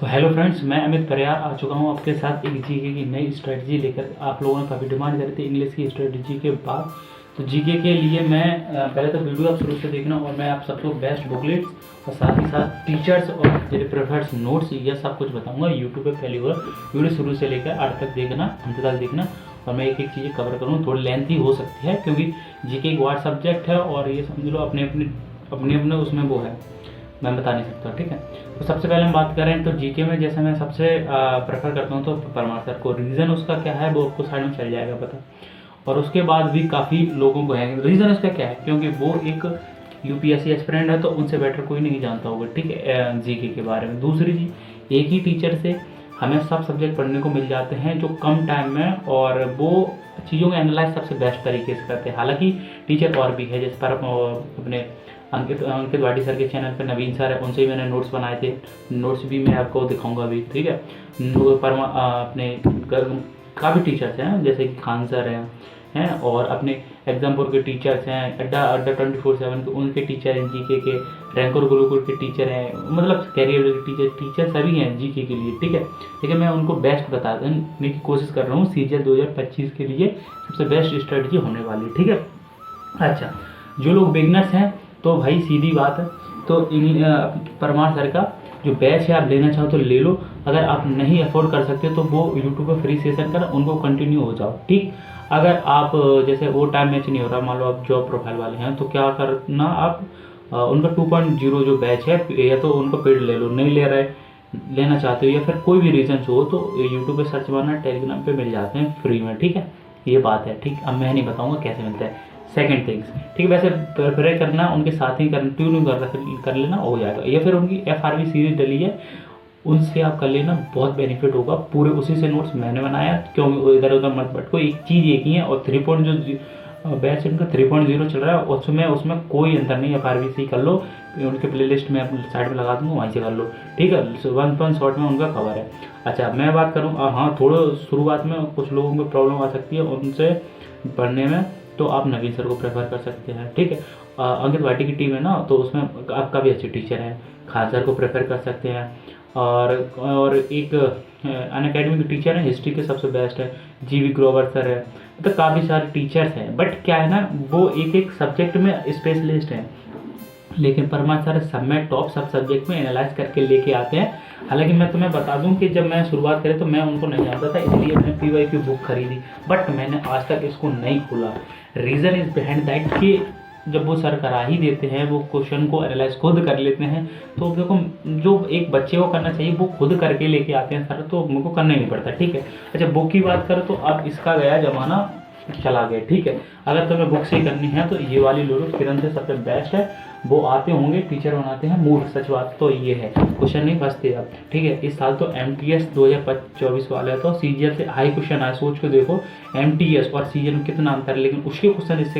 Hello friends, मैं अमित परियार आ चुका हूँ आपके साथ एक जीके की नई स्ट्रेटजी लेकर। आप लोगों ने काफ़ी डिमांड करी थी इंग्लिश की स्ट्रेटजी के बाद। तो जीके के लिए मैं पहले तो वीडियो आप शुरू से देखना और मैं आप सबको बेस्ट बुकलेट्स और साथ ही साथ टीचर्स और मेरे प्रेफर्ड नोट्स यह सब कुछ बताऊंगा। यूट्यूब पे पहली बार वीडियो शुरू से लेकर आठ तक देखना, अंत तक देखना और मैं एक एक चीज़ें कवर करूँगा। थोड़ी लेंथी हो सकती है क्योंकि जीके एक वार्ड सब्जेक्ट है और ये समझ लो अपने अपने उसमें वो है, मैं बता नहीं सकता। ठीक है, तो सबसे पहले हम बात करें तो जीके में जैसे मैं सबसे प्रेफर करता हूँ तो परमार सर को। रीज़न उसका क्या है वो आपको साइड में चल जाएगा पता। और उसके बाद भी काफ़ी लोगों को है। रीज़न उसका क्या है, क्योंकि वो एक यूपीएससी एस्पिरेंट है तो उनसे बेटर कोई नहीं जानता होगा, ठीक है, जीके के बारे में। दूसरी चीज़, एक ही टीचर से हमें सब सब्जेक्ट पढ़ने को मिल जाते हैं जो कम टाइम में, और वो चीज़ों को एनालाइज सबसे बेस्ट तरीके से करते हैं। हालांकि टीचर और भी है, जैसे पर अपने अंकित वाडी सर के चैनल पे नवीन सर है, उनसे भी मैंने नोट्स बनाए थे। नोट्स भी मैं आपको दिखाऊंगा अभी, ठीक है। अपने काफ़ी टीचर्स हैं जैसे कि खान सर हैं और अपने एग्जामपुर के टीचर्स हैं, अड्डा 24/7 के उनके टीचर हैं, जीके के रैंक और गुरुकुल के टीचर हैं, मतलब कैरियर के टीचर सभी हैं जीके के लिए, ठीक है। लेकिन मैं उनको बेस्ट बताने की कोशिश कर रहा हूँ। सीजीएल 2025 के लिए सबसे बेस्ट स्ट्रेटजी होने वाली है, ठीक है। अच्छा, जो लोग बिगनर्स हैं तो भाई सीधी बात है, तो परमार सर का जो बैच है आप लेना चाहो तो ले लो। अगर आप नहीं अफोर्ड कर सकते तो वो यूट्यूब पर फ्री सेशन कर उनको कंटिन्यू हो जाओ, ठीक। अगर आप जैसे वो टाइम मैच नहीं हो रहा, मान लो आप जॉब प्रोफाइल वाले हैं, तो क्या करना आप उनका 2.0 जो बैच है या तो उनको पेड ले लो, नहीं ले रहे लेना चाहते हो या फिर कोई भी रीज़न हो तो यूट्यूब पे सर्च मारना, टेलीग्राम पे मिल जाते हैं फ्री में, ठीक है। ये बात है, ठीक। अब मैं नहीं बताऊंगा कैसे मिलता है। सेकंड थिंग्स, ठीक है, वैसे प्रे करना उनके साथ ही कंटिन्यू कर लेना, हो जाएगा। या फिर उनकी FRV सीरीज डली है, उनसे आप कर लेना, बहुत बेनिफिट होगा। पूरे उसी से नोट्स मैंने बनाया, क्योंकि इधर उधर मत भटको, एक चीज़ एक ही है। और 3. बैच उनका 3.0 चल रहा है, उसमें कोई अंतर नहीं है। FRV से ही कर लो, उनके प्लेलिस्ट में साइड में लगा दूंगा, वहीं से कर लो, ठीक है। 1 शॉट में उनका कवर है। अच्छा, मैं बात करूँ, हाँ, थोड़ा शुरुआत में कुछ लोगों को प्रॉब्लम आ सकती है उनसे पढ़ने में, तो आप नवीन सर को प्रेफर कर सकते हैं, ठीक है। अंकित वाटी की टीम है ना, तो उसमें आपका भी अच्छे टीचर हैं, खान सर को प्रेफर कर सकते हैं। और एक अन अकेडमी के टीचर हैं, हिस्ट्री के सबसे बेस्ट है, GV ग्रोवर सर है। तो काफ़ी सारे टीचर्स हैं, बट क्या है ना, वो एक एक सब्जेक्ट में स्पेशलिस्ट हैं। लेकिन परमार सर सब में टॉप सब सब्जेक्ट में एनालाइज करके लेके आते हैं। हालांकि मैं तुम्हें बता दूं कि जब मैं शुरुआत करी तो मैं उनको नहीं जानता था, इसलिए मैंने PY की बुक खरीदी, बट मैंने आज तक इसको नहीं खोला। रीज़न इज बिहाइंड दैट कि जब वो सर करा ही देते हैं, वो क्वेश्चन को एनालाइज खुद कर लेते हैं, तो देखो जो एक बच्चे को करना चाहिए वो खुद करके लेके आते हैं सर, तो मुझको करना ही नहीं पड़ता, ठीक है। अच्छा, बुक की बात करो तो अब इसका गया ज़माना, चला गया, ठीक है। अगर तुम्हें बुक से ही करनी है तो ये वाली लो लो, किरण से सबसे बेस्ट है। वो आते होंगे, टीचर बनाते हैं मूड, सच बात तो ये है, क्वेश्चन नहीं फंसते अब, ठीक है। इस साल तो MTS 2024 वाला है, तो सीजीएल से हाई क्वेश्चन आए, सोच के देखो MTS और सीजीएल में कितना अंतर है, लेकिन उसके क्वेश्चन इससे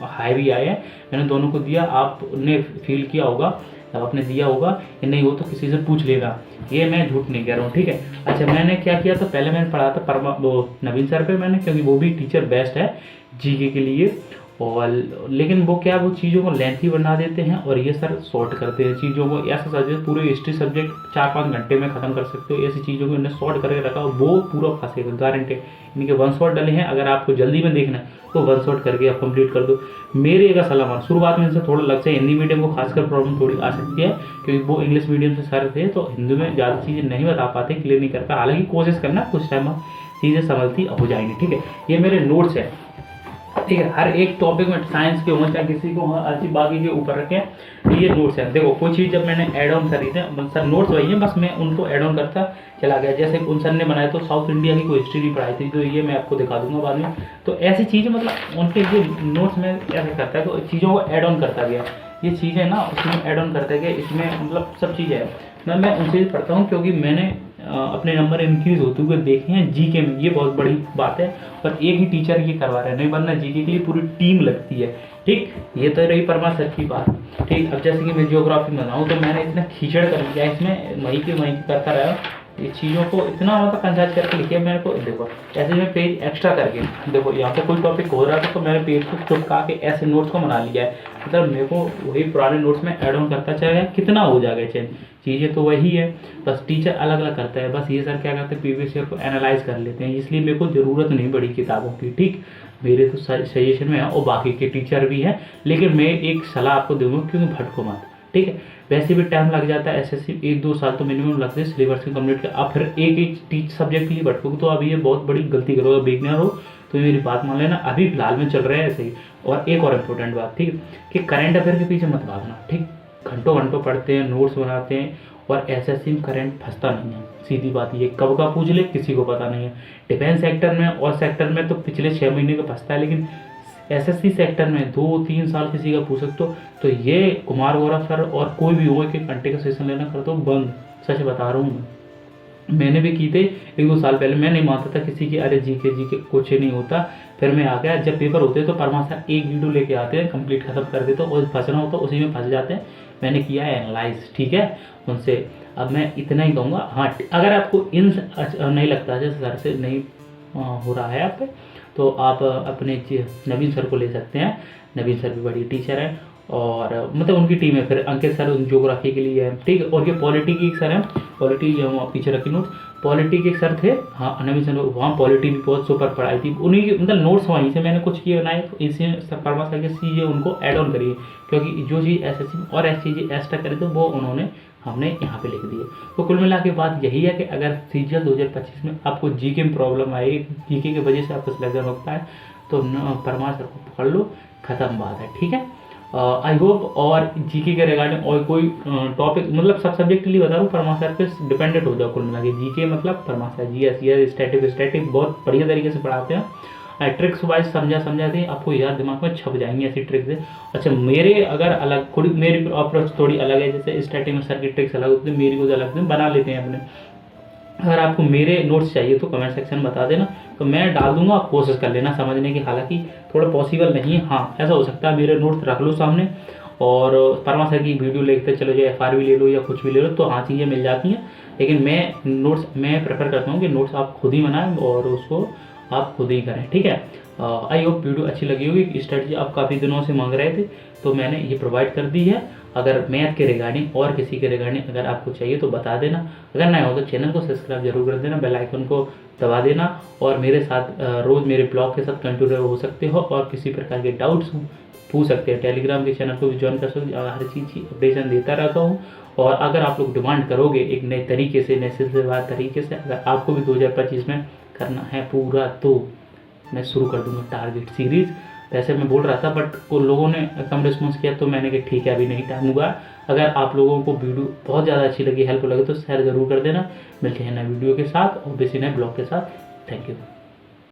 हाई भी आए हैं। मैंने दोनों को दिया, आपने फील किया होगा, आपने दिया होगा, या नहीं हो तो किसी से पूछ लेना, ये मैं झूठ नहीं कह रहा हूँ, ठीक है। अच्छा, मैंने क्या किया, तो पहले मैंने पढ़ा था वो नवीन सर पे मैंने, क्योंकि वो भी टीचर बेस्ट है जीके के लिए। और लेकिन वो क्या, वो चीज़ों को लेंथी बना देते हैं और ये सर शॉर्ट करते हैं चीज़ों को। ऐसा सब्जेक्ट, पूरे हिस्ट्री सब्जेक्ट 4-5 घंटे में ख़त्म कर सकते हो, ऐसी चीज़ों को इन्हें शॉर्ट करके रखा, वो पूरा फंसेगा गारंटेड। इनके 1 शॉट डले हैं, अगर आपको जल्दी में देखना है तो 1 शॉट करके आप कंप्लीट कर दो। मेरे एक सलाह मान, शुरुआत में इनसे थोड़ा लग से हिंदी मीडियम को खासकर प्रॉब्लम थोड़ी आ सकती है, क्योंकि वो इंग्लिश मीडियम से सर थे तो हिंदी में ज़्यादा चीज़ें नहीं बता पाते, क्लियर नहीं कर पाते। हालांकि कोशिश करना, कुछ टाइम चीज़ें संभलती हो जाएंगी, ठीक है। ये मेरे नोट्स है, ठीक है। हर एक टॉपिक में साइंस के हों चाहे किसी को अच्छी, बाकी के ऊपर रखें, ये नोट्स हैं। देखो कोई चीज़ जब मैंने एड ऑन करी थी, सर नोट्स वही हैं, बस मैं उनको एड ऑन करता चला गया। जैसे उन सर ने बनाया तो साउथ इंडिया की कोई हिस्ट्री नहीं पढ़ाई थी, तो ये मैं आपको दिखा दूंगा बाद में। तो ऐसी चीज़ें, मतलब उनके जो नोट्स में ऐसा करता है, तो चीज़ों को एड ऑन करता गया, ये चीज़ें ना उसमें एड ऑन करते गए, इसमें मतलब सब चीज़ें हैं। मैं उनसे पढ़ता हूँ क्योंकि मैंने अपने नंबर इंक्रीज होते हुए देखे हैं जीके में, ये बहुत बड़ी बात है। और एक ही टीचर ये करवा रहा है, नहीं वरना जीके के लिए पूरी टीम लगती है, ठीक। ये तो रही परमार सर की बात, ठीक। अब जैसे कि मैं ज्योग्राफी में बनाऊँ तो मैंने इतना कीचड़ कर लिया इसमें, वहीं के करता रहा, ये चीज़ों को इतना मतलब कंसाइज करके लिखे मेरे को। देखो ऐसे मैं पेज एक्स्ट्रा करके, देखो यहाँ पे कोई टॉपिक हो रहा था तो मैंने पेज को चिपका के ऐसे नोट्स को बना लिया है। मतलब मेरे को वही पुराने नोट्स में ऐड ऑन करता चला गया, कितना हो जाएगा चेंज, चीज़ें तो वही है, बस टीचर अलग अलग करता है। बस ये सर क्या करते हैं, प्रीवियस ईयर को एनालाइज कर लेते हैं, इसलिए मेरे को ज़रूरत नहीं पड़ी किताबों की। ठीक, मेरे तो सजेशन में है और बाकी के टीचर भी हैं, लेकिन मैं एक सलाह आपको दूंगा क्योंकि भटको मत। ठीक है, वैसे भी टाइम लग जाता है, एसएससी 1-2 साल तो मिनिमम लगते हैं सिलेबस के कंप्लीट के। आप फिर एक टीच सब्जेक्ट के लिए भटकोगे तो अभी ये बहुत बड़ी गलती करोगे। बिगनर हो तो मेरी बात मान लेना, अभी फिलहाल में चल रहा है ऐसे ही। और एक और इम्पोर्टेंट बात, ठीक, कि करंट अफेयर के पीछे मत भागना। ठीक, घंटों घंटों पढ़ते हैं, नोट्स बनाते हैं और एसएससी में करंट फंसता नहीं है। सीधी बात ये, कब का पूछ ले किसी को पता नहीं है। डिफेंस सेक्टर में और सेक्टर में तो पिछले 6 महीने का फंसता है, लेकिन एसएससी सेक्टर में 2-3 साल किसी का पूछ सकते हो। तो ये कुमार गौरव सर और कोई भी हो कि घंटे का सेशन लेना कर दो बंद, सच बता रहा हूँ। मैंने भी की थे 1-2 साल पहले, मैं नहीं मानता था किसी की, अरे जी के कुछ नहीं होता। फिर मैं आ गया, जब पेपर होते तो परमाशा एक वीडियो लेके आते हैं, कंप्लीट खत्म कर देते और फंसना होता उसी में फंस जाते हैं। मैंने किया है एनालाइज, ठीक है, उनसे। अब मैं इतना ही कहूँगा, हाँ अगर आपको इन नहीं लगता जैसे सर से नहीं हो रहा है आप पे, तो आप अपने नवीन सर को ले सकते हैं। नवीन सर भी बड़ी टीचर है और मतलब उनकी टीम है। फिर अंकित सर ज्योग्राफी के लिए है, ठीक है। और ये पॉलिटी की एक सर है, पॉलिटी जो पीछे रखी नोट्स, पॉलिटी के एक सर थे, हाँ नवीन सर, वहाँ पॉलिटी भी बहुत सुपर पढ़ाई थी। उन्हीं की मतलब नोट्स वहीं से मैंने कुछ किए बनाए, तो इसी परमा सर के चीज़ें उनको ऐड ऑन करिए, क्योंकि जो चीज़ एसएससी में और ऐसी चीज़ें एक्स्ट्रा करे थे वो उन्होंने हमने यहाँ पे लिख दिए। तो कुल मिला के बात यही है कि अगर सीजीएल 2025 में आपको जीके में प्रॉब्लम आई, जीके की वजह से आपका सिलेक्शन होता है, तो परमार सर को पकड़ लो, खत्म बात है, ठीक है। I hope. और जीके के रिगार्डिंग और कोई टॉपिक, मतलब सब सब्जेक्ट के लिए बता रहा हूँ, परमार सर पे डिपेंडेंट हो जाओ कुल मिला के। जीके मतलब परमार सर, जीएस स्टैटिक बहुत बढ़िया तरीके से पढ़ाते हैं। ट्रिक्स वाइज समझा दी, आपको याद दिमाग में छप जाएंगी ऐसी ट्रिक्स है। अच्छा, मेरे अगर अलग थोड़ी, मेरी अप्रोच थोड़ी अलग है, जैसे स्टार्टिंग में सर की ट्रिक्स अलग होती है, मेरी कुछ अलग बना लेते हैं अपने। अगर आपको मेरे नोट्स चाहिए तो कमेंट सेक्शन में बता देना, तो मैं डाल दूंगा, आप कोशिश कर लेना समझने की। हालांकि थोड़ा पॉसिबल नहीं है, हाँ ऐसा हो सकता है मेरे नोट्स रख लो सामने और परमा सर की वीडियो लेते चलो, जो FR भी ले लो या कुछ भी ले लो, तो हाँ चीज़ें मिल जाती हैं। लेकिन मैं प्रेफर करता हूँ कि नोट्स आप खुद ही बनाएं और उसको आप खुद ही करें, ठीक है। आई होप वीडियो अच्छी लगी होगी। स्ट्रेटजी आप काफ़ी दिनों से मांग रहे थे तो मैंने ये प्रोवाइड कर दी है। अगर मैथ के रिगार्डिंग और किसी के रिगार्डिंग अगर आपको चाहिए तो बता देना। अगर नहीं हो तो चैनल को सब्सक्राइब जरूर कर देना, बेल आइकन को दबा देना और मेरे साथ रोज़ मेरे ब्लॉग के साथ कंटिन्यू हो सकते हो। और किसी प्रकार के डाउट्स पूछ सकते हैं, टेलीग्राम के चैनल को भी ज्वाइन कर सकते हो, हर चीज़ की अपडेशन देता रहता हूँ। और अगर आप लोग डिमांड करोगे एक नए तरीके से, नए सिलसिलेवार तरीके से, अगर आपको भी 2025 में करना है पूरा, तो मैं शुरू कर दूंगा टारगेट सीरीज़। वैसे मैं बोल रहा था बट उन लोगों ने कम रिस्पॉन्स किया, तो मैंने कहा ठीक है अभी नहीं टाइम हुआ। अगर आप लोगों को वीडियो बहुत ज़्यादा अच्छी लगी, हेल्प लगे, तो शेयर ज़रूर कर देना। मिलते हैं नए वीडियो के साथ और किसी नए ब्लॉग के साथ। Thank you.